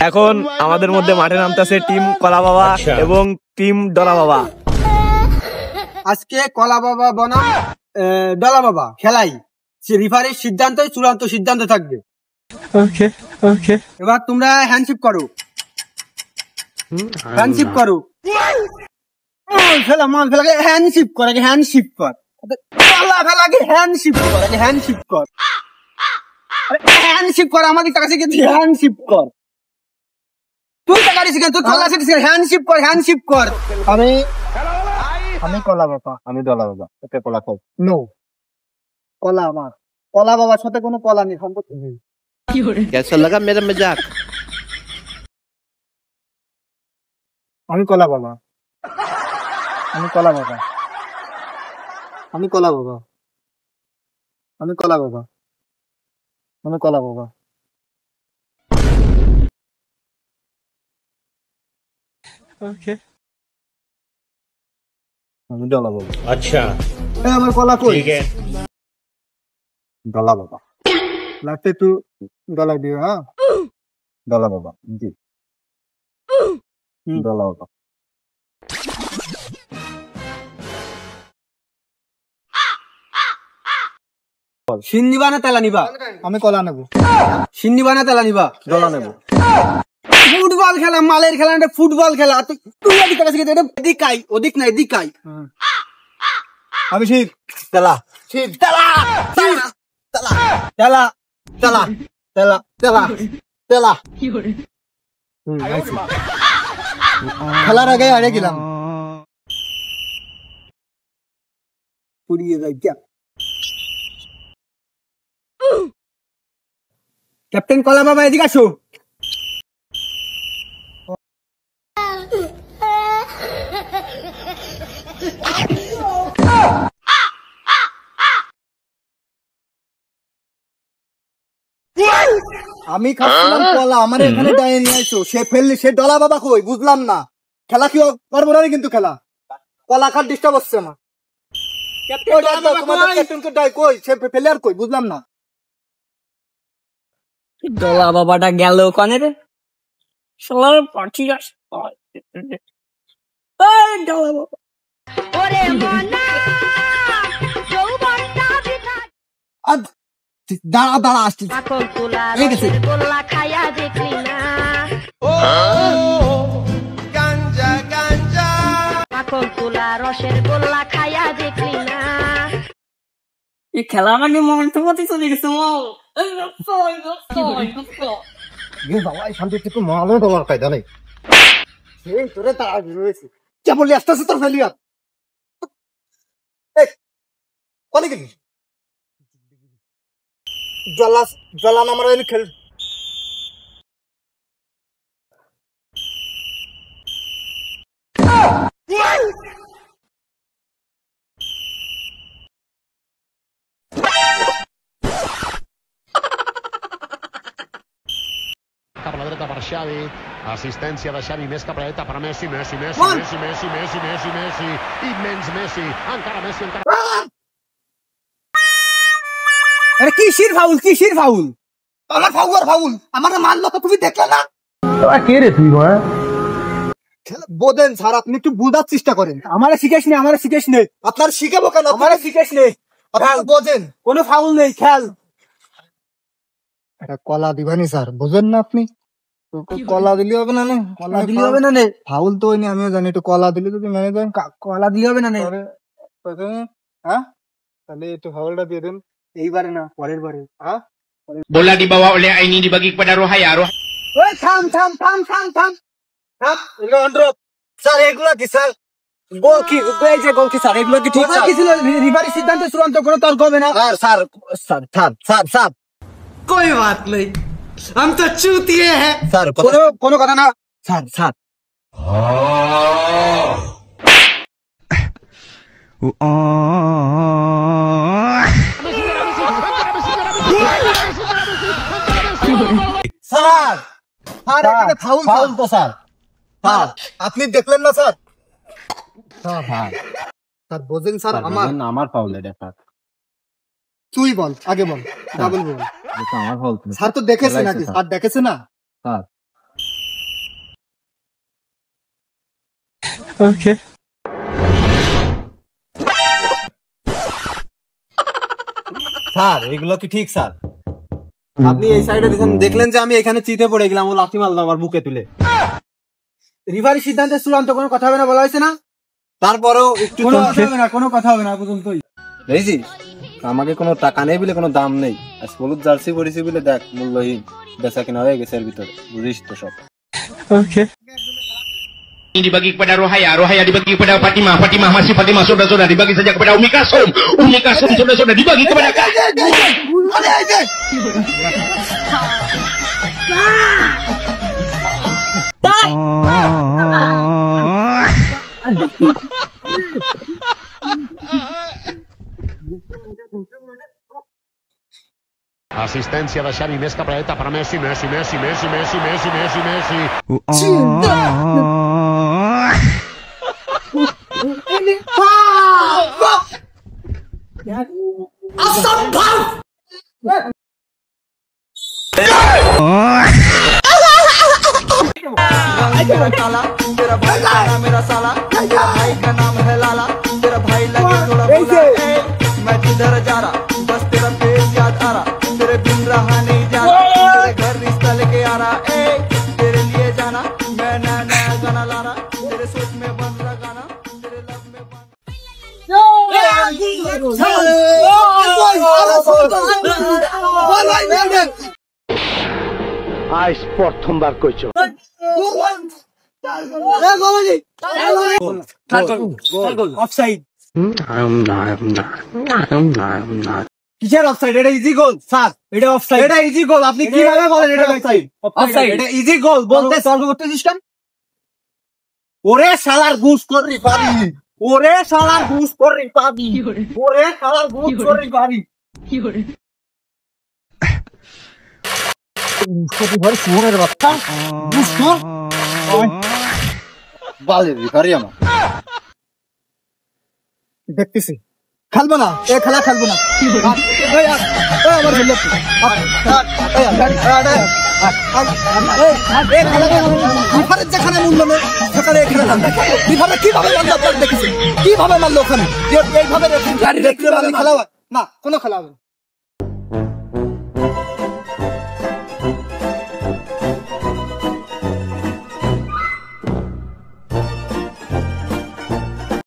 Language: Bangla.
এখন আমাদের মধ্যে মাঠে নামতেছে টিম কলা বাবা এবং টিম ডলা বাবা। আজকে কলা বাবা বনাম ডলা বাবা খেলাই, রিফারির সিদ্ধান্ত চূড়ান্ত সিদ্ধান্ত থাকবে। ওকে ওকে, এবার তোমরা হ্যান্ডশিপ করো, হ্যান্ডশিপ করো। মাল ফেলাকে হ্যান্ডশিপ কর, আগে হ্যান্ডশিপ কর। কলা ফেলাকে হ্যান্ডশিপ কর, আগে হ্যান্ডশিপ কর। হ্যান্ডশিপ কর, আমাকে টাকা শিখে হ্যান্ডশিপ কর। তুই টাকা শিখে, তুই কলা শিখে হ্যান্ডশিপ কর, হ্যান্ডশিপ কর। আমি কলা বাবা, আমি ডলা বাবা। ওকে কলা খাও। নো, কলা আমার। কলা বাবার সাথে কোনো কলা নেই, সম্পর্ক নেই। कैसा लगा मेरा मजाक? আমি কলা বাবা, আমি কলা বাবা, আমি কলা বাবা, আমি কলা বাবা, আমি কলা বাবা। ওকে, আমি ডলা বাবা। अच्छा আমার কলা কই? ठीक है। ডলা বাবা লাগতে তু ডলা দিও। হ্যাঁ, ডলা বাবা জি, ডলা বাবা। সিন নিবা না তেলা নিবা? আমি কলা নেবো। সিন নিবা না তেলা নিবা? ডলা নেবো। ফুটবল খেলা, মালের খেলা, এটা ফুটবল খেলা। তুই এদিক কাছে গিয়ে এদিক আই, ওদিক না এদিক আই। আমি শিখ তেলা, শিখ তেলা, তেলা তেলা তেলা তেলা তেলা তেলা। খেলার আগে হারিয়ে গেলাম, পুড়িয়ে যাই। ক্যাপ্টেন কলা বাবা এদিকে আসো। আমি খাচ্ছিলাম কলা, আমার এখানে ডাইয়ে নিয়ে আসো। সে ফেললি, সে ডলা বাবা কই বুঝলাম না। খেলা কি পারবো না কিন্তু, খেলা কলা খাট ডিস্টার্ব হচ্ছে আমার। ক্যাপ্টেনকে ডাই কই, সে প্লেয়ার কই বুঝলাম না। ডলা বাবাটা গেল ওখানে রে, শালার পাঠি আসে। ডলা বাবা দাঁড়া দাঁড়া আসছি। এই খেলা মানে মন্ত্রপতি চলে গেছে। শান্তি একটু মালও দেওয়ার কায়দা নেই। তোরে তাড়া রয়েছে কে বললি আস্তে আস্তে তোর ফেলিয়া কলে গেলি? জ্বালান আমার খেল। Cap a la dreta per Xavi, assistència de Xavi més cap a la dreta per Messi, Messi, Messi, Messi, Messi, Messi, Messi, Messi, immens Messi, encara Messi, encara... আরে কিসের ফাউল, কিসের ফাউল? আমার ফাউল, ফাউল আমার মারলো তো তুমি দেখলে না? কে রে তুই? বোঝেন স্যার, আপনি একটু বোঝার চেষ্টা করেন। আমারে শিখেস নে, আমারে শিখেস নে। আপনার শিখাবো কেন? আমারে শিখেস নে। খেল বোঝেন, কোনো ফাউল নেই, খেল। এটা কলা দিবানি স্যার, বুঝেন না আপনি? কলা দিলে হবে না, কলা দিলে হবে না। ফাউল তো হয়নি, আমিও জানি। একটু কলা দিলে যদি মেনে দেন, কলা দিলে হবে না। হ্যাঁ, তাহলে একটু ফাউলটা দিয়ে দেন। এইবারে না, পরের বারে। হ্যাঁ, bola dibawa oleh Aini dibagi kepada Rohaya. ওই থাম থাম থাম থাম থাম থাম। স্যার এগুলো কি স্যার? গোল কি, এই যে গোল কি স্যার? এগুলো কি ঠিক কি ছিল? রিফারি সিদ্ধান্ত চূড়ান্ত কোনো তর্ক হবে না। Sir sir sir sir sir कोई बात नहीं, हम तो चूतिए हैं। স্যার কোনো কথা না sir. Sir sir sir foul তো স্যার। স্যার আপনি দেখলেন না স্যার? স্যার বোঝেন স্যার, আমার ফাউল এটা স্যার। তুই বল, আগে বল, ডাবল বল। আমার ফাউল স্যার তো দেখেছে নাকি? স্যার দেখেছে না? স্যার স্যার এগুলো কি ঠিক স্যার? আপনি এই সাইডে দেখলেন যে আমি এখানে চিতে পড়ে গেলাম, ও লাথি মারলো আমার বুকে তুলে। রিফারি সিদ্ধান্তের চূড়ান্ত কোনো কথা হবে না বলা হয়েছে না? তারপরেও একটু কোনো কথা হবে না পর্যন্তই। বুঝেছিস, আমাকে কোনো টাকা নেই বলে কোনো দাম নেই। আজ হলুদ জার্সি পরেছি বলে দেখ মূল্যহীন বেচা কিনা হয়ে গেছে এর ভিতরে, বুঝিস তো সব। Ini dibagi kepada Rohaya, Rohaya dibagi kepada Fatimah, Fatimah masih Fatimah, saudara-saudara dibagi saja kepada Umi Kasum, Umi Kasum saudara-saudara dibagi kepada Assistència de Xavi, més cap a la dreta per Messi, Messi, Messi, Messi, Messi, Messi, Messi, Messi. আজ প্রথমবার কইছো অফসাইড। কিসের অফসাইড? এটা ইজি গোল স্যার, এটা অফসাইড। এটা ইজি গোল, আপনি কিভাবে বলেন এটা অফসাইড? অফসাইড, এটা ইজি গোল বলতে সলভ করতেছিস কেন? ওরে শালার ঘুষ কররি পাবি, ওরে শালার ঘুষ কররি পাবি, ওরে শালার ঘুষ কররি পাবি। সুরের বাচ্চা ঘুষ কর বালে ভিখারি আমার। দেখতেছি খেলবো না, এ খেলা খেলবো না। যেখানে মূল্য নেই সেখানে কিভাবে মারলো, দেখেছি কিভাবে মারলো ওখানে, এইভাবে খেলা না, কোনো খেলা হবে না।